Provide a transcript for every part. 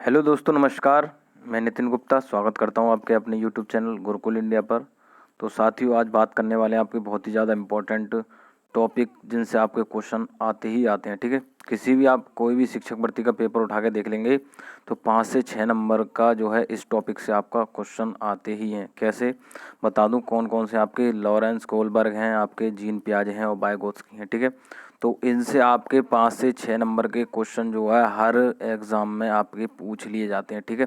Hello दोस्तों, नमस्कार। मैं नितिन गुप्ता स्वागत करता हूं आपके अपने यूट्यूब चैनल गुरुकुल इंडिया पर। तो साथियों, आज बात करने वाले हैं आपके बहुत ही ज़्यादा इम्पोर्टेंट टॉपिक, जिनसे आपके क्वेश्चन आते ही आते हैं। ठीक है, किसी भी आप कोई भी शिक्षक भर्ती का पेपर उठा के देख लेंगे तो 5 से 6 नंबर का जो है इस टॉपिक से आपका क्वेश्चन आते ही हैं। कैसे बता दूं कौन कौन से आपके लॉरेंस कोलबर्ग हैं, आपके जीन पियाजे हैं और वाइगोत्स्की हैं। ठीक है, तो इनसे आपके 5 से 6 नंबर के क्वेश्चन जो है हर एग्ज़ाम में आपके पूछ लिए जाते हैं। ठीक है,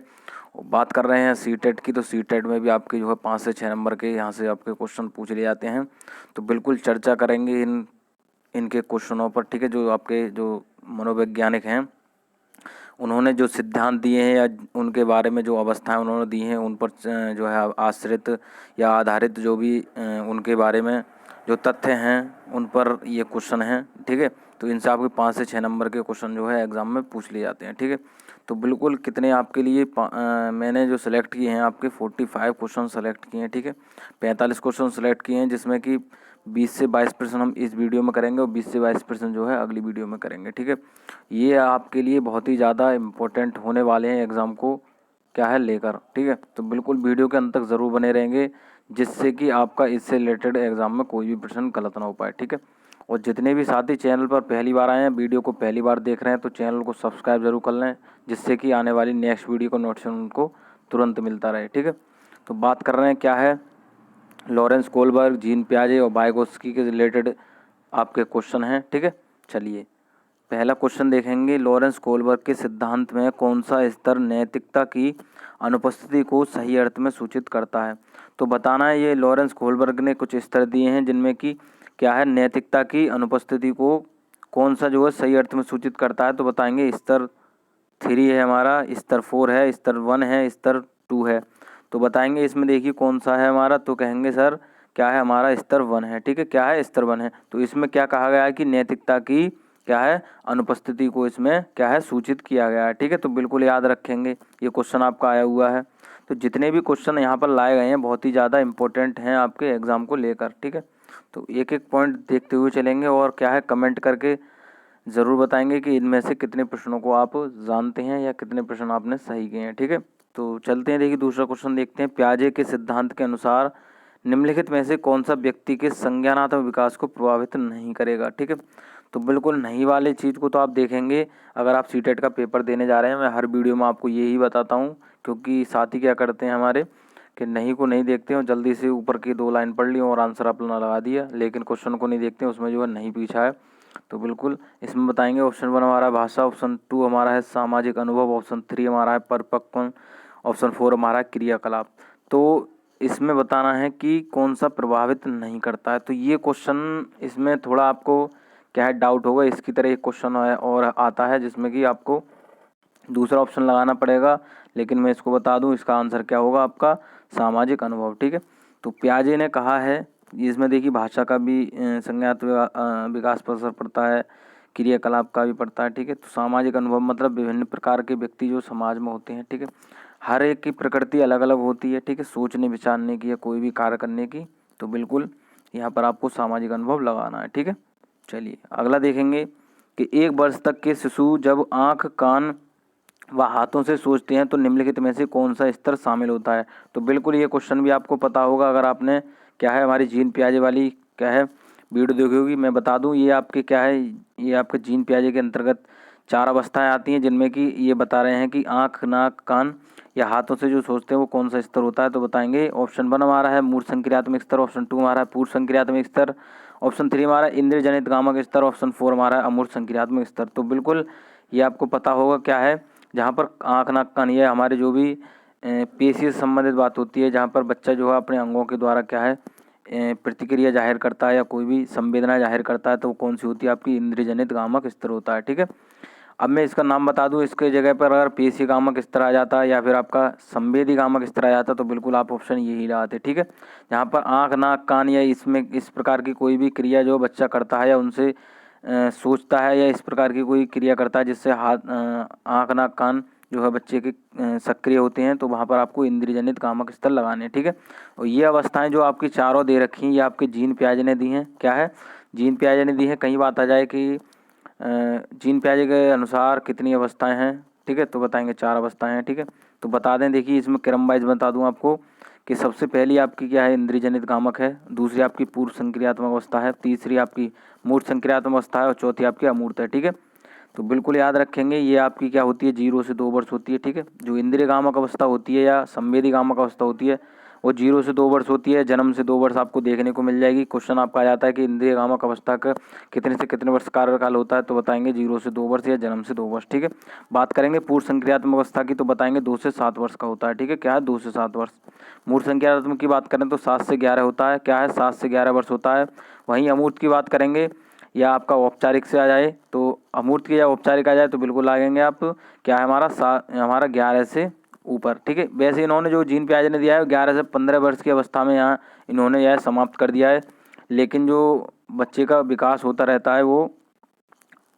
और बात कर रहे हैं सीटेट की, तो सीटेट में भी आपके जो है 5 से 6 नंबर के यहाँ से आपके क्वेश्चन पूछ लिए जाते हैं। तो बिल्कुल चर्चा करेंगे इनके क्वेश्चनों पर। ठीक है, जो आपके जो मनोवैज्ञानिक हैं उन्होंने जो सिद्धांत दिए हैं या उनके बारे में जो अवस्थाएं उन्होंने दी हैं उन पर जो है आश्रित या आधारित जो भी उनके बारे में जो तथ्य हैं उन पर ये क्वेश्चन हैं। ठीक है, तो इनसे आपके 5 से 6 नंबर के क्वेश्चन जो है एग्ज़ाम में पूछ लिए जाते हैं। ठीक है, तो बिल्कुल कितने आपके लिए मैंने जो सेलेक्ट किए हैं आपके 45 क्वेश्चन सेलेक्ट किए हैं। ठीक है, 45 क्वेश्चन सेलेक्ट किए हैं, जिसमें कि 20 से 22% हम इस वीडियो में करेंगे और 20 से 22% जो है अगली वीडियो में करेंगे। ठीक है, ये आपके लिए बहुत ही ज़्यादा इम्पोर्टेंट होने वाले हैं एग्ज़ाम को क्या है लेकर। ठीक है, तो बिल्कुल वीडियो के अंत तक ज़रूर बने रहेंगे, जिससे कि आपका इससे रिलेटेड एग्ज़ाम में कोई भी प्रश्न गलत ना हो पाए। ठीक है, और जितने भी साथी चैनल पर पहली बार आए हैं, वीडियो को पहली बार देख रहे हैं, तो चैनल को सब्सक्राइब जरूर कर लें, जिससे कि आने वाली नेक्स्ट वीडियो का नोटिफिकेशन उनको तुरंत मिलता रहे। ठीक है, तो बात कर रहे हैं क्या है लॉरेंस कोलबर्ग, जीन पियाजे और वाइगोत्स्की के रिलेटेड आपके क्वेश्चन हैं। ठीक है, चलिए पहला क्वेश्चन देखेंगे। लॉरेंस कोलबर्ग के सिद्धांत में कौन सा स्तर नैतिकता की अनुपस्थिति को सही अर्थ में सूचित करता है? तो बताना है, ये लॉरेंस कोलबर्ग ने कुछ स्तर दिए हैं जिनमें कि क्या है नैतिकता की अनुपस्थिति को कौन सा जो है सही अर्थ में सूचित करता है। तो बताएंगे स्तर 3 है हमारा, स्तर 4 है, स्तर 1 है, स्तर 2 है। तो बताएंगे इसमें देखिए कौन सा है हमारा, तो कहेंगे सर क्या है हमारा स्तर 1 है। ठीक है, क्या है स्तर 1 है। तो इसमें क्या कहा गया है कि नैतिकता की क्या है अनुपस्थिति को इसमें क्या है सूचित किया गया है। ठीक है, तो बिल्कुल याद रखेंगे, ये क्वेश्चन आपका आया हुआ है। तो जितने भी क्वेश्चन यहाँ पर लाए गए हैं बहुत ही ज़्यादा इंपॉर्टेंट हैं आपके एग्ज़ाम को लेकर। ठीक है, तो एक एक पॉइंट देखते हुए चलेंगे और क्या है कमेंट करके ज़रूर बताएंगे कि इनमें से कितने प्रश्नों को आप जानते हैं या कितने प्रश्न आपने सही किए हैं। ठीक है, तो चलते हैं, देखिए दूसरा क्वेश्चन देखते हैं। पियाजे के सिद्धांत के अनुसार निम्नलिखित में से कौन सा व्यक्ति के संज्ञानात्मक विकास को प्रभावित नहीं करेगा? ठीक है, तो बिल्कुल नहीं वाले चीज़ को तो आप देखेंगे अगर आप सीटेट का पेपर देने जा रहे हैं। मैं हर वीडियो में आपको यही बताता हूँ, क्योंकि साथी क्या करते हैं हमारे कि नहीं को नहीं देखते हैं, जल्दी से ऊपर की 2 लाइन पढ़ ली और आंसर अपना लगा दिया, लेकिन क्वेश्चन को नहीं देखते हैं, उसमें जो है नहीं पूछा है। तो बिल्कुल इसमें बताएंगे ऑप्शन 1 हमारा है भाषा, ऑप्शन 2 हमारा है सामाजिक अनुभव, ऑप्शन 3 हमारा है परिपक्व, ऑप्शन 4 हमारा है क्रियाकलाप। तो इसमें बताना है कि कौन सा प्रभावित नहीं करता है। तो ये क्वेश्चन इसमें थोड़ा आपको क्या है डाउट होगा, इसकी तरह एक क्वेश्चन है और आता है जिसमें कि आपको दूसरा ऑप्शन लगाना पड़ेगा, लेकिन मैं इसको बता दूं इसका आंसर क्या होगा आपका सामाजिक अनुभव। ठीक है, तो पियाजे ने कहा है, इसमें देखिए भाषा का भी संज्ञानात्मक विकास पर असर पड़ता है, क्रियाकलाप का भी पड़ता है। ठीक है, तो सामाजिक अनुभव मतलब विभिन्न प्रकार के व्यक्ति जो समाज में होते हैं। ठीक है, हर एक की प्रकृति अलग अलग होती है। ठीक है, सोचने विचारने की या कोई भी कार्य करने की। तो बिल्कुल यहाँ पर आपको सामाजिक अनुभव लगाना है। ठीक है, चलिए अगला देखेंगे कि 1 वर्ष तक के शिशु जब आँख, कान व हाथों से सोचते हैं तो निम्नलिखित में से कौन सा स्तर शामिल होता है? तो बिल्कुल ये क्वेश्चन भी आपको पता होगा अगर आपने क्या है हमारी जीन पियाजे वाली क्या है वीडियो देखी होगी। मैं बता दूं ये आपके क्या है, ये आपके जीन पियाजे के अंतर्गत 4 अवस्थाएं आती हैं, जिनमें कि ये बता रहे हैं कि आँख, नाक, कान या हाथों से जो सोचते हैं वो कौन सा स्तर होता है। तो बताएंगे ऑप्शन 1 हमारा है मूर्त संक्रियात्मक स्तर, ऑप्शन 2 हमारा है पूर्व संक्रियात्मक स्तर, ऑप्शन 3 हमारा इंद्रिय जनित गामक स्तर, ऑप्शन 4 हमारा है अमूर्त संक्रियात्मक स्तर। तो बिल्कुल ये आपको पता होगा क्या है, जहाँ पर आँख, नाक, कान ये हमारे जो भी पेशी से संबंधित बात होती है, जहाँ पर बच्चा जो है अपने अंगों के द्वारा क्या है प्रतिक्रिया जाहिर करता है या कोई भी संवेदना जाहिर करता है, तो वो कौन सी होती है आपकी इंद्रिय जनित गामक स्तर होता है। ठीक है, अब मैं इसका नाम बता दूं, इसके जगह पर अगर पेशी गामक स्तर आ जाता है या फिर आपका संवेदी गामक स्तर आ जाता तो बिल्कुल आप ऑप्शन यही लगाते। ठीक है, यहाँ पर आँख, नाक, कान या इसमें इस प्रकार की कोई भी क्रिया जो बच्चा करता है या उनसे सोचता है या इस प्रकार की कोई क्रिया करता है जिससे आँख, नाक, कान जो है बच्चे के सक्रिय होते हैं, तो वहाँ पर आपको इंद्रिय जनित कामक स्तर लगाने हैं। ठीक है, और ये अवस्थाएं जो आपकी चारों दे रखी हैं ये आपके जीन पियाजे ने दी हैं। क्या है, जीन पियाजे ने दी हैं। कहीं बात आ जाए कि जीन पियाजे के अनुसार कितनी अवस्थाएं हैं, ठीक है। तो बताएंगे 4 अवस्थाएं हैं, ठीक है। तो बता दें, देखिए इसमें क्रम वाइज बता दूं आपको कि सबसे पहली आपकी क्या है, इंद्रिय जनित गामक है। दूसरी आपकी पूर्व संक्रियात्मक अवस्था है। तीसरी आपकी मूर्त संक्रियात्मक अवस्था है और चौथी आपकी अमूर्त है, ठीक है। तो बिल्कुल याद रखेंगे, ये आपकी क्या होती है, 0 से 2 वर्ष होती है, ठीक है। जो इंद्रिय गामक अवस्था होती है या संवेदी गामक अवस्था होती है वो 0 से 2 वर्ष होती है। जन्म से 2 वर्ष आपको देखने को मिल जाएगी। क्वेश्चन आपका आ जाता है कि इंद्रिय गामक अवस्था का कितने से कितने वर्ष कार्यकाल होता है, तो बताएंगे 0 से 2 वर्ष या जन्म से 2 वर्ष, ठीक है। बात करेंगे पूर्व संक्रियात्मक अवस्था की, तो बताएंगे 2 से 7 वर्ष का होता है, ठीक है। क्या है, 2 से 7 वर्ष। मूर्त संक्रियात्मक की बात करें तो 7 से 11 होता है। क्या है, 7 से 11 वर्ष होता है। वहीं अमूर्त की बात करेंगे या आपका औपचारिक से आ जाए, तो अमूर्त की या औपचारिक आ जाए तो बिल्कुल आएंगे आप, क्या है हमारा 11 से ऊपर, ठीक है। वैसे इन्होंने जो जीन प्याजे ने दिया है 11 से 15 वर्ष की अवस्था में यहाँ इन्होंने यह समाप्त कर दिया है। लेकिन जो बच्चे का विकास होता रहता है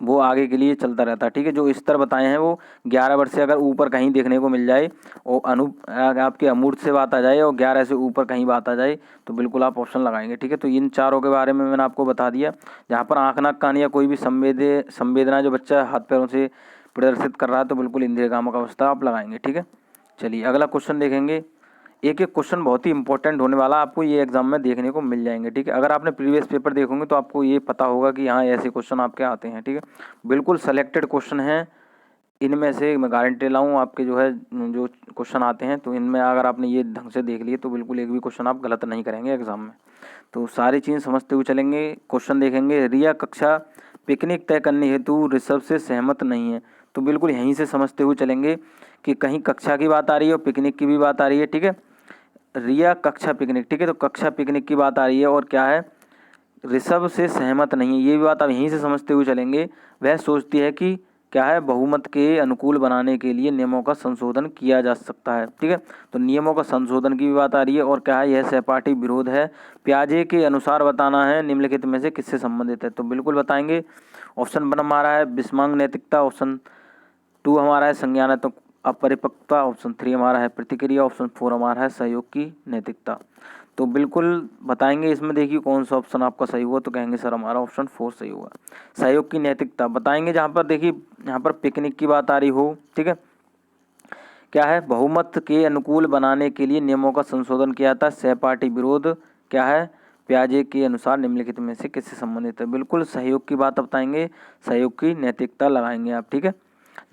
वो आगे के लिए चलता रहता है, ठीक है। जो स्तर बताए हैं वो 11 वर्ष से अगर ऊपर कहीं देखने को मिल जाए और आपके अमूर्त से बात आ जाए और 11 से ऊपर कहीं बात आ जाए तो बिल्कुल आप ऑप्शन लगाएंगे, ठीक है। तो इन चारों के बारे में मैंने आपको बता दिया। जहाँ पर आँख नाक कान या कोई भी संवेदना जो बच्चा हाथ पैरों से प्रदर्शित कर रहा है तो बिल्कुल इंद्रिय गामक अवस्था आप लगाएंगे, ठीक है। चलिए अगला क्वेश्चन देखेंगे। एक एक क्वेश्चन बहुत ही इंपॉर्टेंट होने वाला, आपको ये एग्जाम में देखने को मिल जाएंगे, ठीक है। अगर आपने प्रीवियस पेपर देखोगे तो आपको ये पता होगा कि यहाँ ऐसे क्वेश्चन आपके आते हैं, ठीक है। बिल्कुल सेलेक्टेड क्वेश्चन हैं, इनमें से मैं गारंटी लाऊं आपके जो है जो क्वेश्चन आते हैं तो इनमें अगर आपने ये ढंग से देख लिए तो बिल्कुल एक भी क्वेश्चन आप गलत नहीं करेंगे एग्जाम में। तो सारी चीज़ें समझते हुए चलेंगे। क्वेश्चन देखेंगे, रिया कक्षा पिकनिक तय करने हेतु ऋषभ से सहमत नहीं है। तो बिल्कुल यहीं से समझते हुए चलेंगे कि कहीं कक्षा की बात आ रही है और पिकनिक की भी बात आ रही है, ठीक है। रिया कक्षा पिकनिक, ठीक है। तो कक्षा पिकनिक की बात आ रही है और क्या है, ऋषभ से सहमत नहीं है, ये भी बात आप यहीं से समझते हुए चलेंगे। वह सोचती है कि क्या है, बहुमत के अनुकूल बनाने के लिए नियमों का संशोधन किया जा सकता है, ठीक है। तो नियमों का संशोधन की भी बात आ रही है और क्या है, यह सहपाठी विरोध है। प्याजे के अनुसार बताना है निम्नलिखित में से किससे संबंधित है, तो बिल्कुल बताएंगे। ऑप्शन 1 हमारा है विषमांग नैतिकता, ऑप्शन 2 हमारा है संज्ञानात्मक अपरिपक्वता, ऑप्शन 3 हमारा है प्रतिक्रिया, ऑप्शन 4 हमारा है सहयोग की नैतिकता। तो बिल्कुल बताएंगे इसमें, देखिए कौन सा ऑप्शन आपका सही हुआ, तो कहेंगे सर हमारा ऑप्शन 4 सही हुआ, सहयोग की नैतिकता। बताएंगे जहाँ पर देखिए यहाँ पर पिकनिक की बात आ रही हो, ठीक है। क्या है, बहुमत के अनुकूल बनाने के लिए नियमों का संशोधन किया था, सहपाठी विरोध क्या है, प्याजे के अनुसार निम्नलिखित में से किससे संबंधित है, बिल्कुल सहयोग की बात बताएंगे, सहयोग की नैतिकता लगाएंगे आप, ठीक है।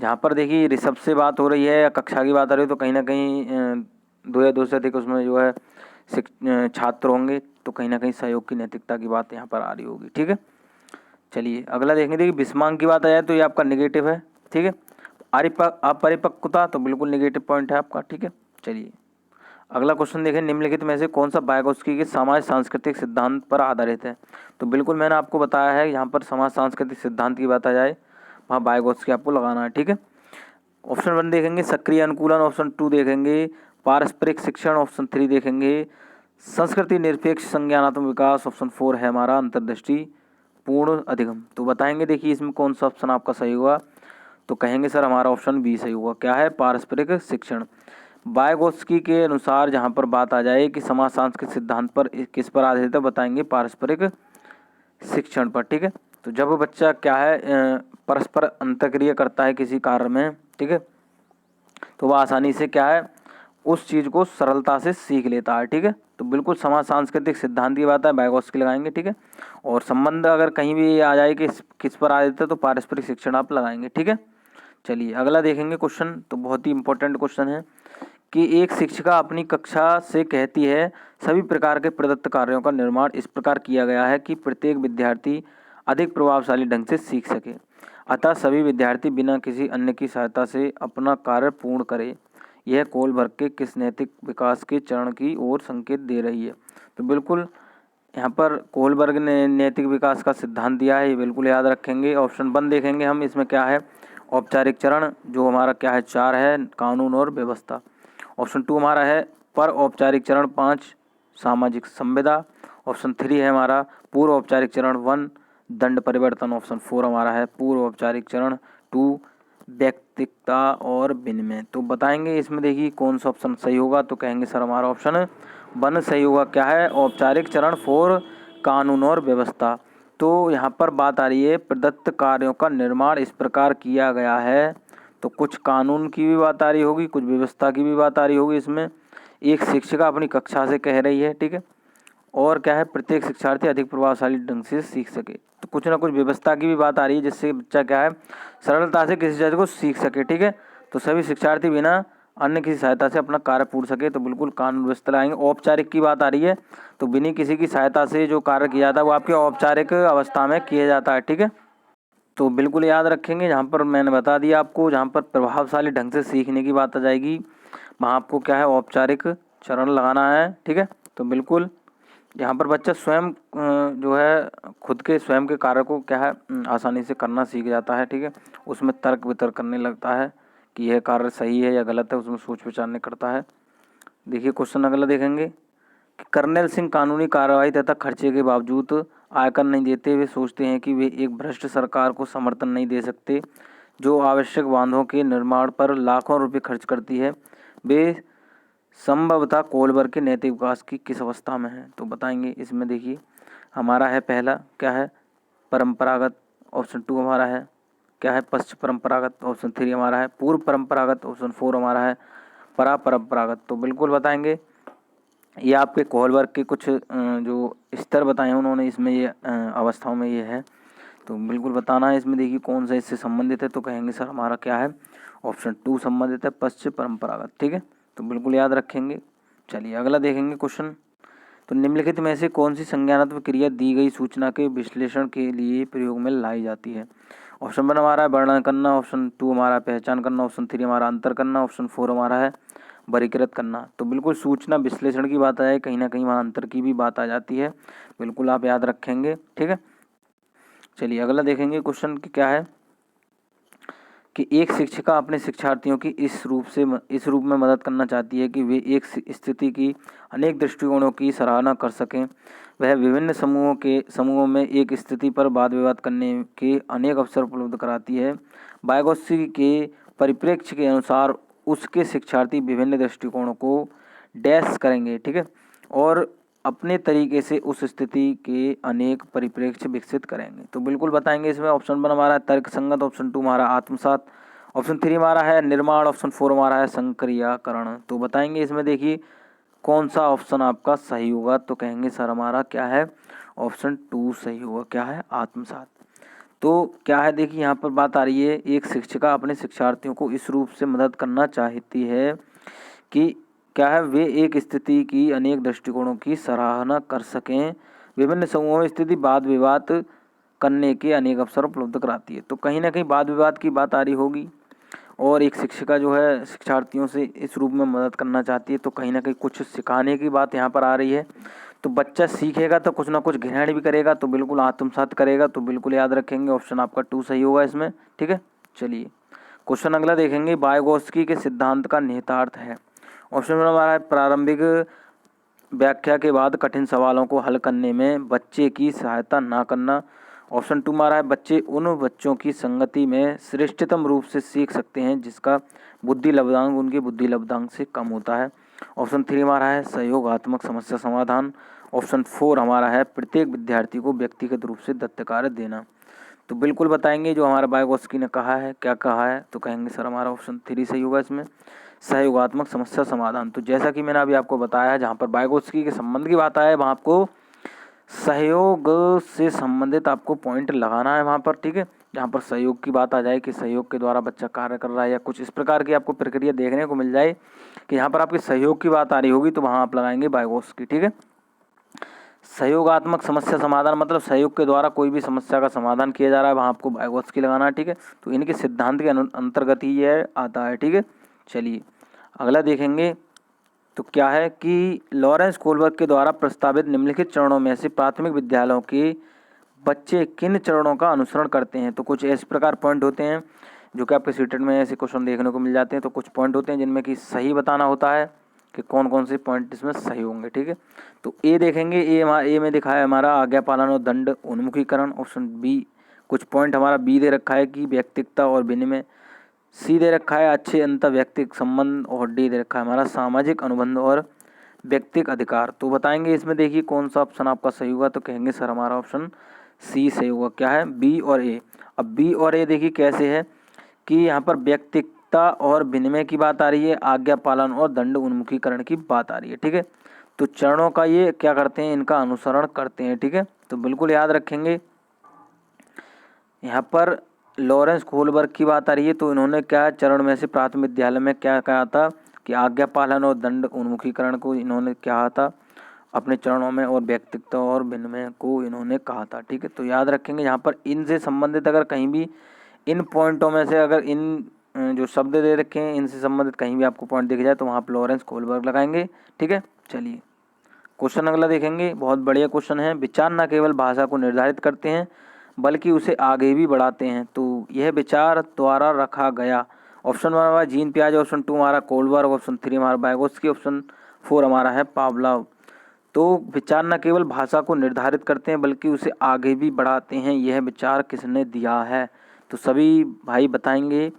जहाँ पर देखिए ऋषभ से बात हो रही है या कक्षा की बात आ रही है तो कहीं ना कहीं 2 या 2 से अधिक उसमें जो है छात्र होंगे, तो कहीं ना कहीं सहयोग की नैतिकता की बात यहाँ पर आ रही होगी, ठीक है। चलिए अगला देखेंगे, देखिए विषमांग की बात आ जाए तो ये आपका नेगेटिव है, ठीक है। अपरिपक्वता तो बिल्कुल नेगेटिव पॉइंट है आपका, ठीक है। चलिए अगला क्वेश्चन देखें, निम्नलिखित में से कौन सा वाइगोत्स्की के समाज सांस्कृतिक सिद्धांत पर आधारित है, तो बिल्कुल मैंने आपको बताया है यहाँ पर समाज सांस्कृतिक सिद्धांत की बात आ जाए वहाँ वाइगोत्स्की आपको लगाना है, ठीक है। ऑप्शन 1 देखेंगे सक्रिय अनुकूलन, ऑप्शन 2 देखेंगे पारस्परिक शिक्षण, ऑप्शन 3 देखेंगे संस्कृति निरपेक्ष संज्ञानात्मक विकास, ऑप्शन 4 है हमारा अंतर्दृष्टि पूर्ण अधिगम। तो बताएंगे देखिए इसमें कौन सा ऑप्शन आपका सही हुआ, तो कहेंगे सर हमारा ऑप्शन बी सही हुआ, क्या है, पारस्परिक शिक्षण। वाइगोत्स्की के अनुसार जहाँ पर बात आ जाए कि समाज सांस्कृतिक सिद्धांत पर किस पर आधारित है, बताएंगे पारस्परिक शिक्षण पर, ठीक है। तो जब बच्चा क्या है परस्पर अंतर्क्रिया करता है किसी कार्य में, ठीक है, तो वह आसानी से क्या है उस चीज़ को सरलता से सीख लेता है, ठीक है। तो बिल्कुल समाज सांस्कृतिक सिद्धांत की बात है, वाइगोत्स्की लगाएंगे, ठीक है। और संबंध अगर कहीं भी आ जाए कि किस पर आधारित है तो पारस्परिक शिक्षण आप लगाएंगे, ठीक है। चलिए अगला देखेंगे क्वेश्चन, तो बहुत ही इंपॉर्टेंट क्वेश्चन है कि एक शिक्षिका अपनी कक्षा से कहती है सभी प्रकार के प्रदत्त कार्यों का निर्माण इस प्रकार किया गया है कि प्रत्येक विद्यार्थी अधिक प्रभावशाली ढंग से सीख सके, अतः सभी विद्यार्थी बिना किसी अन्य की सहायता से अपना कार्य पूर्ण करें। यह कोलबर्ग के किस नैतिक विकास के चरण की ओर संकेत दे रही है, तो बिल्कुल यहाँ पर कोलबर्ग ने नैतिक विकास का सिद्धांत दिया है, ये बिल्कुल याद रखेंगे। ऑप्शन 1 देखेंगे हम, इसमें क्या है औपचारिक चरण जो हमारा क्या है 4 है कानून और व्यवस्था, ऑप्शन 2 हमारा है पर औपचारिक चरण 5 सामाजिक संविदा, ऑप्शन 3 है हमारा पूर्व औपचारिक चरण 1 दंड परिवर्तन, ऑप्शन 4 हमारा है पूर्व औपचारिक चरण 2 व्यक्तिकता और विनिमय। तो बताएंगे इसमें देखिए कौन सा ऑप्शन सही होगा, तो कहेंगे सर हमारा ऑप्शन 1 सही होगा, क्या है औपचारिक चरण 4 कानून और व्यवस्था। तो यहाँ पर बात आ रही है प्रदत्त कार्यों का निर्माण इस प्रकार किया गया है, तो कुछ कानून की भी बात आ रही होगी, कुछ व्यवस्था की भी बात आ रही होगी। इसमें एक शिक्षिका अपनी कक्षा से कह रही है, ठीक है, और क्या है, प्रत्येक शिक्षार्थी अधिक प्रभावशाली ढंग से सीख सके। तो कुछ ना कुछ व्यवस्था की भी बात आ रही है, जिससे बच्चा क्या है, सरलता से किसी चीज़ को सीख सके, ठीक है। तो सभी शिक्षार्थी बिना अन्य किसी सहायता से अपना कार्य पूर्ण सके, तो बिल्कुल कानून व्यवस्था लाएंगे। औपचारिक की बात आ रही है, तो बिना किसी की सहायता से जो कार्य किया जाता है वो आपकी औपचारिक अवस्था में किया जाता है, ठीक है। तो बिल्कुल याद रखेंगे, जहाँ पर मैंने बता दिया आपको, जहाँ पर प्रभावशाली ढंग से सीखने की बात आ जाएगी, वहाँ आपको क्या है, औपचारिक चरण लगाना है, ठीक है। तो बिल्कुल यहाँ पर बच्चा स्वयं जो है खुद के स्वयं के कार्य को क्या है आसानी से करना सीख जाता है, ठीक है। उसमें तर्क वितर्क करने लगता है कि यह कार्य सही है या गलत है, उसमें सोच विचारने करता है। देखिए क्वेश्चन अगला देखेंगे कि कर्नल सिंह कानूनी कार्रवाई तथा खर्चे के बावजूद आयकर नहीं देते। वे सोचते हैं कि वे एक भ्रष्ट सरकार को समर्थन नहीं दे सकते जो आवश्यक बांधों के निर्माण पर लाखों रुपए खर्च करती है। वे संभवतः कोलबर के नैतिक विकास की किस अवस्था में है, तो बताएंगे। इसमें देखिए हमारा है पहला क्या है, परंपरागत, ऑप्शन 2 हमारा है क्या है, पश्चिम परंपरागत, ऑप्शन 3 हमारा है पूर्व परंपरागत, ऑप्शन 4 हमारा है परंपरागत। तो बिल्कुल बताएंगे, ये आपके कोहलबर्ग के कुछ जो स्तर बताए हैं उन्होंने, इसमें ये अवस्थाओं में ये है, तो बिल्कुल बताना है। इसमें देखिए कौन सा इससे संबंधित है, तो कहेंगे सर हमारा क्या है, ऑप्शन 2 संबंधित है, पश्चिम परंपरागत, ठीक है। तो बिल्कुल याद रखेंगे। चलिए अगला देखेंगे क्वेश्चन। तो निम्नलिखित में से कौन सी संज्ञानात्मक क्रिया दी गई सूचना के विश्लेषण के लिए प्रयोग में लाई जाती है। ऑप्शन 1 हमारा है वर्णन करना, ऑप्शन 2 हमारा है पहचान करना, ऑप्शन 3 हमारा अंतर करना, ऑप्शन 4 हमारा है वर्गीकृत करना। तो बिल्कुल सूचना विश्लेषण की बात आए, कहीं ना कहीं वहाँ अंतर की भी बात आ जाती है, बिल्कुल आप याद रखेंगे, ठीक है। चलिए अगला देखेंगे क्वेश्चन की क्या है कि एक शिक्षिका अपने शिक्षार्थियों की इस रूप में मदद करना चाहती है कि वे एक स्थिति की अनेक दृष्टिकोणों की सराहना कर सकें। वह विभिन्न समूहों में एक स्थिति पर वाद विवाद करने के अनेक अवसर उपलब्ध कराती है। वाइगोत्स्की के परिप्रेक्ष्य के अनुसार उसके शिक्षार्थी विभिन्न दृष्टिकोणों को डैश करेंगे, ठीक है, और अपने तरीके से उस स्थिति के अनेक परिप्रेक्ष्य विकसित करेंगे। तो बिल्कुल बताएंगे। इसमें ऑप्शन 1 हमारा है तर्क संगत, ऑप्शन 2 हमारा आत्मसात, ऑप्शन 3 हमारा है निर्माण, ऑप्शन 4 हमारा है संक्रियाकरण। तो बताएंगे इसमें देखिए कौन सा ऑप्शन आपका सही होगा, तो कहेंगे सर हमारा क्या है, ऑप्शन 2 सही होगा, क्या है, आत्मसात। तो क्या है देखिए यहाँ पर बात आ रही है, एक शिक्षिका अपने शिक्षार्थियों को इस रूप से मदद करना चाहती है कि क्या है, वे एक स्थिति की अनेक दृष्टिकोणों की सराहना कर सकें। विभिन्न समूहों में स्थिति वाद विवाद करने के अनेक अवसर उपलब्ध कराती है। तो कहीं ना कहीं वाद विवाद की बात आ रही होगी, और एक शिक्षिका जो है शिक्षार्थियों से इस रूप में मदद करना चाहती है, तो कहीं ना कहीं कुछ सिखाने की बात यहाँ पर आ रही है। तो बच्चा सीखेगा तो कुछ ना कुछ ग्रहण भी करेगा, तो बिल्कुल आत्मसात करेगा। तो बिल्कुल याद रखेंगे, ऑप्शन आपका 2 सही होगा इसमें, ठीक है। चलिए क्वेश्चन अगला देखेंगे, वाइगोत्स्की के सिद्धांत का निहितार्थ है। ऑप्शन हमारा है प्रारंभिक व्याख्या के बाद कठिन सवालों को हल करने में बच्चे की सहायता ना करना। ऑप्शन 2 हमारा है बच्चे उन बच्चों की संगति में श्रेष्ठतम रूप से सीख सकते हैं जिसका बुद्धि लब्धांक उनके बुद्धि लब्धांक से कम होता है। ऑप्शन 3 हमारा है सहयोगात्मक समस्या समाधान। ऑप्शन 4 हमारा है प्रत्येक विद्यार्थी को व्यक्तिगत रूप से दत्त कार्य देना। तो बिल्कुल बताएंगे जो हमारा वाइगोत्स्की ने कहा है, क्या कहा है, तो कहेंगे सर हमारा ऑप्शन 3 सही होगा इसमें, सहयोगात्मक समस्या समाधान। तो जैसा कि मैंने अभी आपको बताया है, जहाँ पर वाइगोत्स्की के संबंध की बात आए वहाँ आपको सहयोग से संबंधित आपको पॉइंट लगाना है वहाँ पर, ठीक है। जहाँ पर सहयोग की बात आ जाए कि सहयोग के द्वारा बच्चा कार्य कर रहा है या कुछ इस प्रकार की आपको प्रक्रिया देखने को मिल जाए कि यहाँ पर आपके सहयोग की बात आ रही होगी, तो वहाँ आप लगाएंगे वाइगोत्स्की, ठीक है। सहयोगात्मक समस्या समाधान मतलब सहयोग के द्वारा कोई भी समस्या का समाधान किया जा रहा है, वहाँ आपको वाइगोत्स्की लगाना है, ठीक है। तो इनके सिद्धांत के अंतर्गत ही यह आता है, ठीक है। चलिए अगला देखेंगे, तो क्या है कि लॉरेंस कोलबर्ग के द्वारा प्रस्तावित निम्नलिखित चरणों में से प्राथमिक विद्यालयों के बच्चे किन चरणों का अनुसरण करते हैं। तो कुछ इस प्रकार पॉइंट होते हैं जो कि आपके सीटेट में ऐसे क्वेश्चन देखने को मिल जाते हैं। तो कुछ पॉइंट होते हैं जिनमें कि सही बताना होता है कि कौन कौन से पॉइंट इसमें सही होंगे, ठीक है। तो ए देखेंगे, ए में दिखा है हमारा आज्ञा पालन और दंड उन्मुखीकरण। ऑप्शन बी, कुछ पॉइंट हमारा बी दे रखा है कि व्यक्तिकता और विनिमय। सी दे रखा है अच्छे अंतर व्यक्तिक संबंध, और डी दे रखा है हमारा सामाजिक अनुबंध और व्यक्तिक अधिकार। तो बताएंगे इसमें देखिए कौन सा ऑप्शन आपका सही होगा, तो कहेंगे सर हमारा ऑप्शन सी सही होगा, क्या है, बी और ए। अब बी और ए देखिए कैसे है कि यहाँ पर व्यक्तिकता और विनिमय की बात आ रही है, आज्ञा पालन और दंड उन्मुखीकरण की बात आ रही है। ठीक है, तो चरणों का ये क्या करते हैं, इनका अनुसरण करते हैं। ठीक है, तो बिल्कुल याद रखेंगे। यहाँ पर लॉरेंस कोहलबर्ग की बात आ रही है, तो इन्होंने क्या चरण में से प्राथमिक विद्यालय में क्या कहा था कि आज्ञा पालन और दंड उन्मुखीकरण को इन्होंने कहा था अपने चरणों में, और व्यक्तित्व और विनिमय को इन्होंने कहा था। ठीक है, तो याद रखेंगे यहाँ पर इनसे संबंधित अगर कहीं भी इन पॉइंटों में से अगर इन जो शब्द दे रखे हैं इनसे संबंधित कहीं भी आपको पॉइंट दिख जाए तो वहाँ पर लॉरेंस कोहलबर्ग लगाएंगे। ठीक है, चलिए क्वेश्चन अगला देखेंगे, बहुत बढ़िया क्वेश्चन है। विचार न केवल भाषा को निर्धारित करते हैं बल्कि उसे आगे भी बढ़ाते हैं, तो यह विचार द्वारा रखा गया। ऑप्शन 1 हमारा जीन पियाजे, ऑप्शन 2 हमारा कोहलबर्ग, ऑप्शन 3 हमारा वाइगोत्स्की, ऑप्शन 4 हमारा है पावलोव। तो विचार न केवल भाषा को निर्धारित करते हैं बल्कि उसे आगे भी बढ़ाते हैं, यह विचार किसने दिया है? तो सभी भाई बताएंगे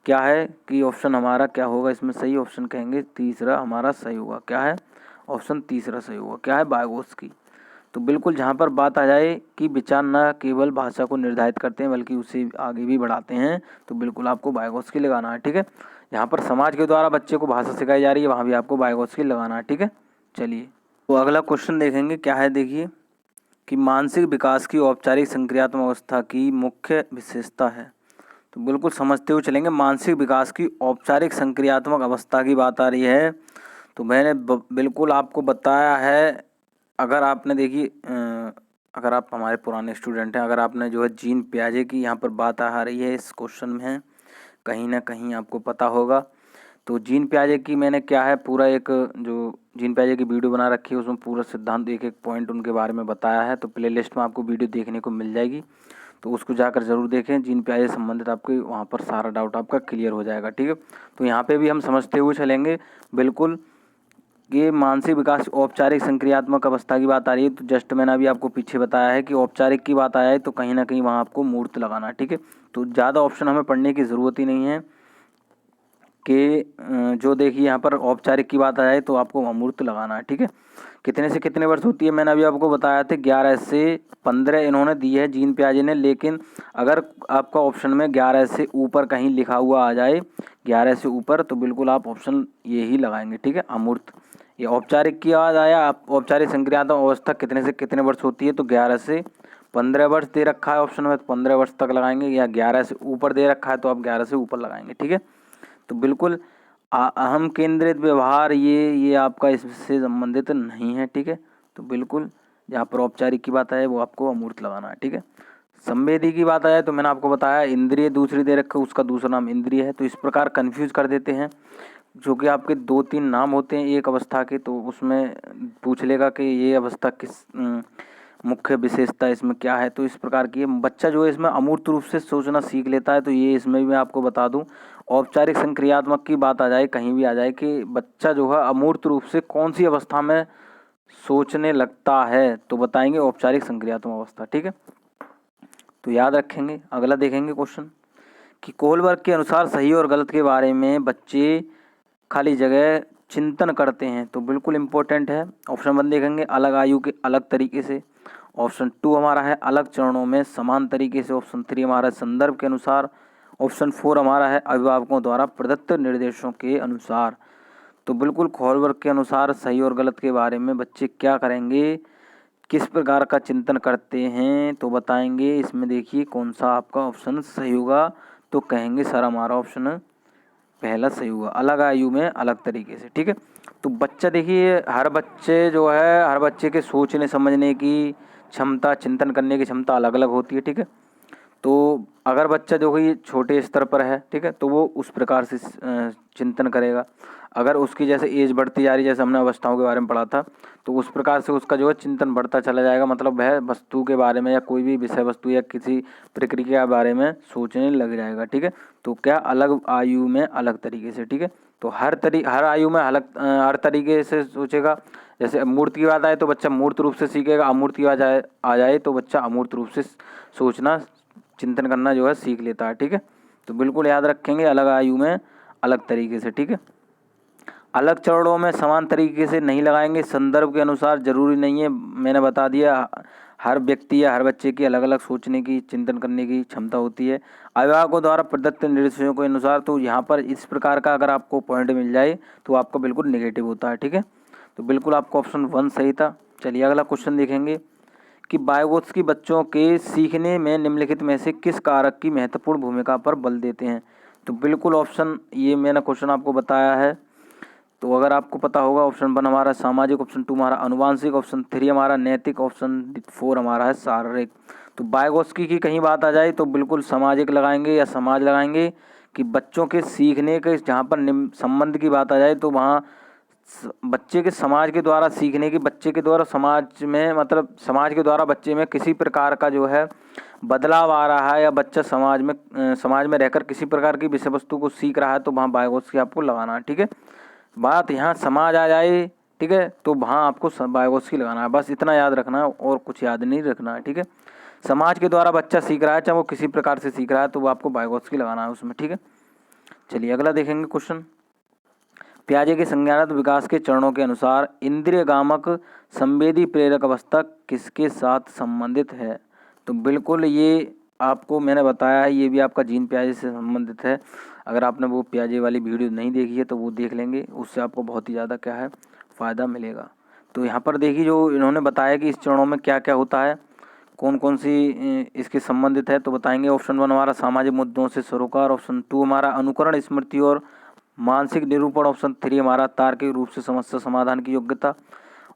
क्या है कि ऑप्शन हमारा क्या होगा इसमें सही। ऑप्शन कहेंगे तीसरा हमारा सही होगा। क्या है? ऑप्शन तीसरा सही होगा। क्या है? वाइगोत्स्की। तो बिल्कुल जहाँ पर बात आ जाए कि विचार न केवल भाषा को निर्धारित करते हैं बल्कि उसे आगे भी बढ़ाते हैं, तो बिल्कुल आपको वाइगोत्स्की लगाना है। ठीक है, यहाँ पर समाज के द्वारा बच्चे को भाषा सिखाई जा रही है, वहाँ भी आपको वाइगोत्स्की लगाना है। ठीक है, चलिए तो अगला क्वेश्चन देखेंगे। क्या है, देखिए कि मानसिक विकास की औपचारिक संक्रियात्मक अवस्था की मुख्य विशेषता है। तो बिल्कुल समझते हुए चलेंगे। मानसिक विकास की औपचारिक संक्रियात्मक अवस्था की बात आ रही है, तो मैंने बिल्कुल आपको बताया है। अगर आपने देखी अगर आप हमारे पुराने स्टूडेंट हैं, अगर आपने जो है जीन पियाजे की यहाँ पर बात आ रही है इस क्वेश्चन में, कहीं ना कहीं आपको पता होगा। तो जीन पियाजे की मैंने क्या है पूरा एक जो जीन पियाजे की वीडियो बना रखी है उसमें पूरा सिद्धांत एक एक पॉइंट उनके बारे में बताया है, तो प्लेलिस्ट में आपको वीडियो देखने को मिल जाएगी, तो उसको जाकर ज़रूर देखें। जीन पियाजे से संबंधित आपके वहाँ पर सारा डाउट आपका क्लियर हो जाएगा। ठीक है, तो यहाँ पे भी हम समझते हुए चलेंगे बिल्कुल। ये मानसिक विकास औपचारिक संक्रियात्मक अवस्था की बात आ रही है, तो जस्ट मैंने अभी आपको पीछे बताया है कि औपचारिक की बात आया है तो कहीं ना कहीं वहाँ आपको मूर्त लगाना है। ठीक है, तो ज़्यादा ऑप्शन हमें पढ़ने की ज़रूरत ही नहीं है कि जो देखिए यहाँ पर औपचारिक की बात आ जाए तो आपको अमूर्त लगाना है। ठीक है, कितने से कितने वर्ष होती है मैंने अभी आपको बताया था 11 से 15 इन्होंने दी है जीन पियाजे ने, लेकिन अगर आपका ऑप्शन में 11 से ऊपर कहीं लिखा हुआ आ जाए 11 से ऊपर तो बिल्कुल आप ऑप्शन ये ही लगाएंगे। ठीक है, अमूर्त। ये औपचारिक की आवाज़ आया, आप औपचारिक संक्रियात्मक अवस्था कितने से कितने वर्ष होती है, तो 11 से 15 वर्ष दे रखा है ऑप्शन में, तो 15 वर्ष तक लगाएंगे, या 11 से ऊपर दे रखा है तो आप 11 से ऊपर लगाएंगे। ठीक है, तो बिल्कुल अहम केंद्रित व्यवहार ये आपका इससे संबंधित नहीं है। ठीक है, तो बिल्कुल जहाँ पर औपचारिक की बात आए वो आपको अमूर्त लगाना है। ठीक है, संवेदी की बात आए तो मैंने आपको बताया इंद्रिय दूसरी दे रखा है, उसका दूसरा नाम इंद्रिय है, तो इस प्रकार कन्फ्यूज कर देते हैं। जो कि आपके 2-3 नाम होते हैं एक अवस्था के, तो उसमें पूछ लेगा कि ये अवस्था किस मुख्य विशेषता इसमें क्या है, तो इस प्रकार की बच्चा जो है इसमें अमूर्त रूप से सोचना सीख लेता है। तो ये इसमें भी मैं आपको बता दूं, औपचारिक संक्रियात्मक की बात आ जाए कहीं भी आ जाए कि बच्चा जो है अमूर्त रूप से कौन सी अवस्था में सोचने लगता है, तो बताएंगे औपचारिक संक्रियात्मक अवस्था। ठीक है, तो याद रखेंगे। अगला देखेंगे क्वेश्चन कि कोहलबर्ग के अनुसार सही और गलत के बारे में बच्चे खाली जगह चिंतन करते हैं, तो बिल्कुल इम्पोर्टेंट है। ऑप्शन 1 देखेंगे अलग आयु के अलग तरीके से, ऑप्शन 2 हमारा है अलग चरणों में समान तरीके से, ऑप्शन 3 हमारा संदर्भ के अनुसार, ऑप्शन 4 हमारा है अभिभावकों द्वारा प्रदत्त निर्देशों के अनुसार। तो बिल्कुल कोहलबर्ग के अनुसार सही और गलत के बारे में बच्चे क्या करेंगे, किस प्रकार का चिंतन करते हैं, तो बताएंगे। इसमें देखिए कौन सा आपका ऑप्शन सही होगा, तो कहेंगे सर हमारा ऑप्शन पहला सही हुआ, अलग आयु में अलग तरीके से। ठीक है, तो बच्चा देखिए हर बच्चे जो है हर बच्चे के सोचने समझने की क्षमता, चिंतन करने की क्षमता अलग अलग होती है। ठीक है, तो अगर बच्चा जो है छोटे स्तर पर है, ठीक है, तो वो उस प्रकार से चिंतन करेगा। अगर उसकी जैसे एज बढ़ती जा रही है, जैसे हमने अवस्थाओं के बारे में पढ़ा था, तो उस प्रकार से उसका जो है चिंतन बढ़ता चला जाएगा, मतलब वह वस्तु के बारे में या कोई भी विषय वस्तु या किसी प्रक्रिया के बारे में सोचने लग जाएगा। ठीक है, तो क्या अलग आयु में अलग तरीके से। ठीक है, तो हर आयु में अलग हर तरीके से सोचेगा। जैसे मूर्त की बात आए तो बच्चा मूर्त रूप से सीखेगा, अमूर्त की बात आ जाए तो बच्चा अमूर्त रूप से सोचना चिंतन करना जो है सीख लेता है। ठीक है, तो बिल्कुल याद रखेंगे अलग आयु में अलग तरीके से। ठीक है, अलग चरणों में समान तरीके से नहीं लगाएंगे, संदर्भ के अनुसार जरूरी नहीं है, मैंने बता दिया। हर व्यक्ति या हर बच्चे की अलग अलग सोचने की, चिंतन करने की क्षमता होती है अभिभावकों द्वारा प्रदत्त निर्देशों के अनुसार। तो यहाँ पर इस प्रकार का अगर आपको पॉइंट मिल जाए तो आपका बिल्कुल नेगेटिव होता है, ठीक है। तो बिल्कुल आपका ऑप्शन 1 सही था। चलिए अगला क्वेश्चन देखेंगे कि वाइगोत्स्की बच्चों के सीखने में निम्नलिखित में से किस कारक की महत्वपूर्ण भूमिका पर बल देते हैं। तो बिल्कुल ऑप्शन, ये मैंने क्वेश्चन आपको बताया है, तो अगर आपको पता होगा ऑप्शन 1 हमारा सामाजिक, ऑप्शन 2 हमारा अनुवांशिक, ऑप्शन 3 हमारा नैतिक, ऑप्शन 4 हमारा है शारीरिक। तो वाइगोत्स्की की कहीं बात आ जाए तो बिल्कुल सामाजिक लगाएंगे या समाज लगाएंगे, कि बच्चों के सीखने के जहाँ पर संबंध की बात आ जाए तो वहाँ बच्चे के समाज के द्वारा सीखने की, बच्चे के द्वारा समाज में, मतलब समाज के द्वारा बच्चे में किसी प्रकार का जो है बदलाव आ रहा है, या बच्चा समाज में रहकर किसी प्रकार की विषय वस्तु को सीख रहा है, तो वहाँ वाइगोत्स्की आपको लगाना है, ठीक है। बात यहाँ समाज आ जाए, ठीक है, तो वहाँ आपको वाइगोत्स्की लगाना है। बस इतना याद रखना है और कुछ याद नहीं रखना है, ठीक है। समाज के द्वारा बच्चा सीख रहा है, चाहे वो किसी प्रकार से सीख रहा है, तो वो आपको वाइगोत्स्की लगाना है उसमें, ठीक है। चलिए अगला देखेंगे क्वेश्चन। पियाजे के संज्ञानात्मक विकास के चरणों के अनुसार इंद्रिय गामक संवेदी प्रेरक अवस्था किसके साथ संबंधित है। तो बिल्कुल ये आपको मैंने बताया है, ये भी आपका जीन पियाजे से संबंधित है। अगर आपने वो पियाजे वाली वीडियो नहीं देखी है तो वो देख लेंगे, उससे आपको बहुत ही ज़्यादा क्या है फ़ायदा मिलेगा। तो यहाँ पर देखिए जो इन्होंने बताया कि इस चरणों में क्या क्या होता है, कौन कौन सी इसके संबंधित है, तो बताएंगे। ऑप्शन 1 हमारा सामाजिक मुद्दों से सरोकार, ऑप्शन 2 हमारा अनुकरण, स्मृति और मानसिक निरूपण, ऑप्शन 3 हमारा तार्किक रूप से समस्या समाधान की योग्यता,